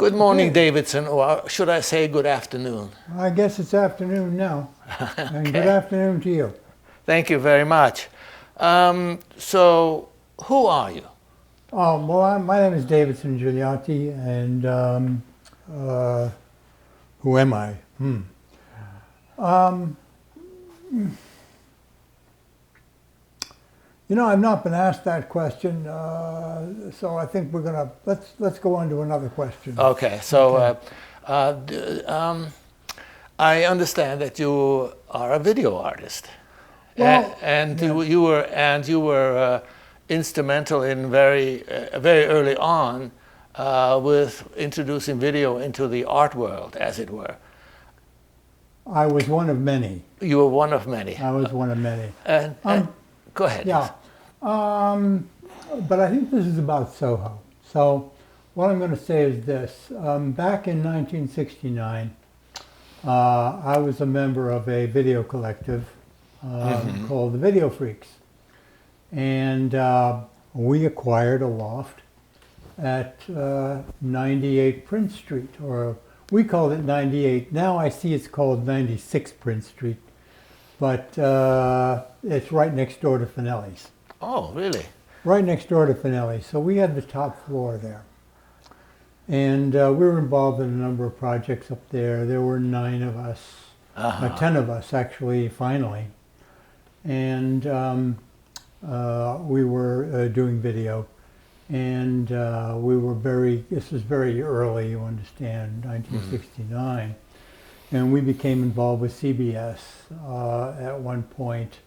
Good morning, Davidson, or should I say good afternoon? I guess it's afternoon now. And good afternoon to you. Thank you very much. So, who are you? Oh, well, my name is Davidson Gigliotti, and who am I? You know, I've not been asked that question, so I think we're gonna let's go on to another question. Okay, so I understand that you are a video artist, Well, and yeah. you were instrumental in very early on with introducing video into the art world, as it were. I was one of many. You were one of many. I was one of many. And go ahead. Yeah. But I think this is about Soho. So what I'm going to say is this. Back in 1969, I was a member of a video collective called the Videofreex. And we acquired a loft at 98 Prince Street, or we called it 98. Now I see it's called 96 Prince Street, but it's right next door to Fenelli's. Oh, really? Right next door to Fenelli. So we had the top floor there. And we were involved in a number of projects up there. There were 9 of us, 10 of us actually, finally. And we were doing video. And we were this was very early, you understand, 1969. And we became involved with CBS at one point.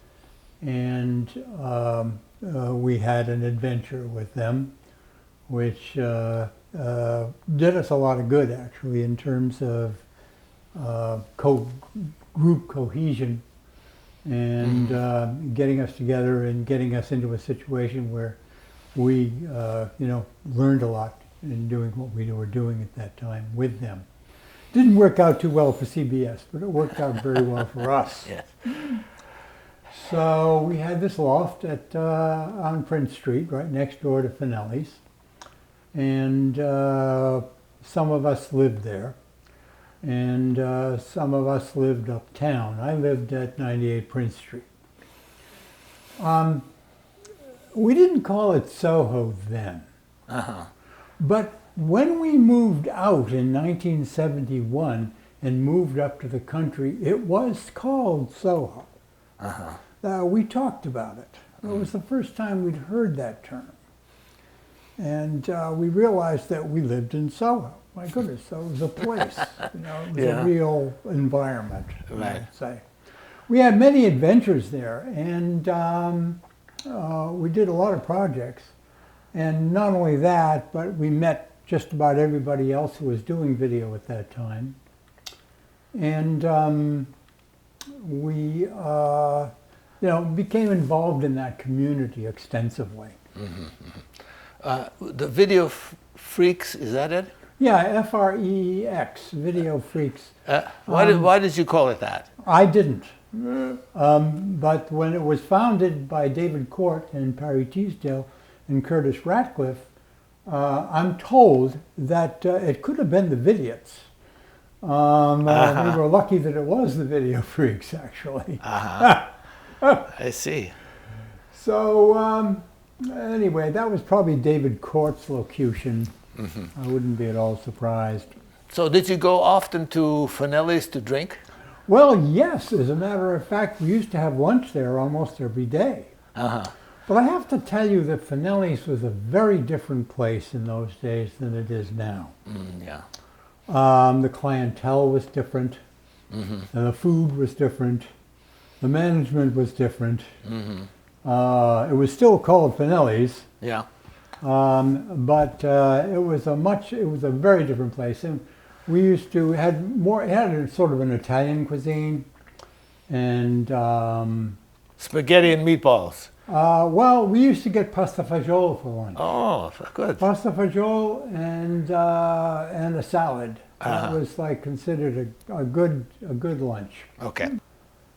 And we had an adventure with them, which did us a lot of good, actually, in terms of group cohesion and getting us together and getting us into a situation where we, learned a lot in doing what we were doing at that time with them. Didn't work out too well for CBS, but it worked out very well for us. Yes. So we had this loft on Prince Street, right next door to Fenelli's, and some of us lived there, and some of us lived uptown. I lived at 98 Prince Street. We didn't call it Soho then, but when we moved out in 1971 and moved up to the country, it was called Soho. We talked about it. It was the first time we'd heard that term. And we realized that we lived in Soho. My goodness, so it was a place, it was a real environment, right. I'd say. We had many adventures there, and we did a lot of projects. And not only that, but we met just about everybody else who was doing video at that time. And we became involved in that community extensively. The Videofreex, is that it? Yeah, F-R-E-E-X, Videofreex. Why did you call it that? I didn't. But when it was founded by David Court and Parry Teasdale and Curtis Ratcliffe, I'm told that it could have been the Vidiots. We were lucky that it was the Videofreex, actually. I see. So anyway, that was probably David Court's locution. I wouldn't be at all surprised. So did you go often to Fenelli's to drink? Well, yes. As a matter of fact, we used to have lunch there almost every day. But I have to tell you that Fenelli's was a very different place in those days than it is now. The clientele was different, and the food was different, the management was different. It was still called Fenelli's, but it was a very different place. And we used to it had a sort of an Italian cuisine, and spaghetti and meatballs. Well, we used to get pasta fagioli for lunch. Oh, good. Pasta fagioli and a salad. That was like considered a good lunch. Okay.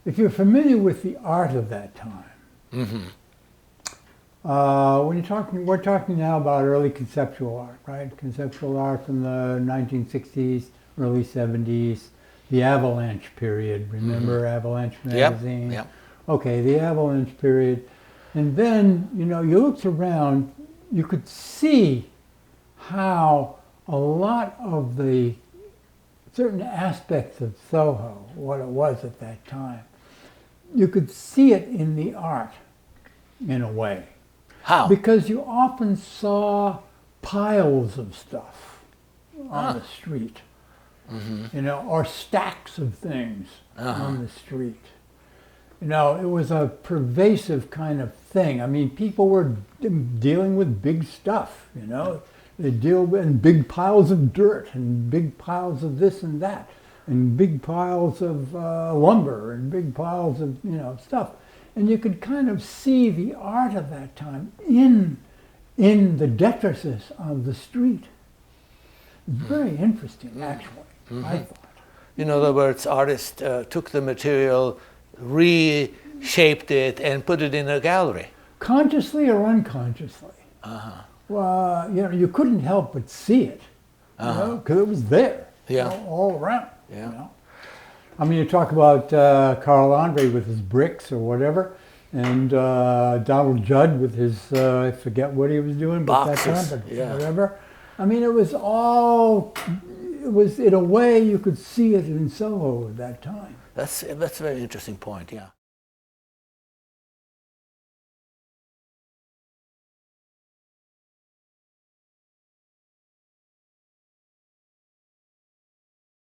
If you're familiar with the art of that time, When you're talking, we're talking now about early conceptual art, right? Conceptual art from the 1960s, early 70s, the Avalanche period. Remember Avalanche magazine? Yep. Okay, the Avalanche period. And then, you know, you looked around, you could see how a lot of the certain aspects of Soho, what it was at that time, you could see it in the art in a way. How? Because you often saw piles of stuff on the street, you know, or stacks of things on the street. You know, it was a pervasive kind of thing. I mean, people were dealing with big stuff, you know. They deal with big piles of dirt and big piles of this and that and big piles of lumber and big piles of, you know, stuff. And you could kind of see the art of that time in the detritus of the street. Very interesting, actually, I thought. In other words, artists took the material, reshaped it, and put it in a gallery. Consciously or unconsciously. Well, you know, you couldn't help but see it, you know, because it was there, you know, all around. You know? I mean, you talk about Carl Andre with his bricks or whatever, and Donald Judd with his, I forget what he was doing, but boxes, that time, but whatever. I mean, it was all, it was, in a way, you could see it in Soho at that time. That's a very interesting point, yeah.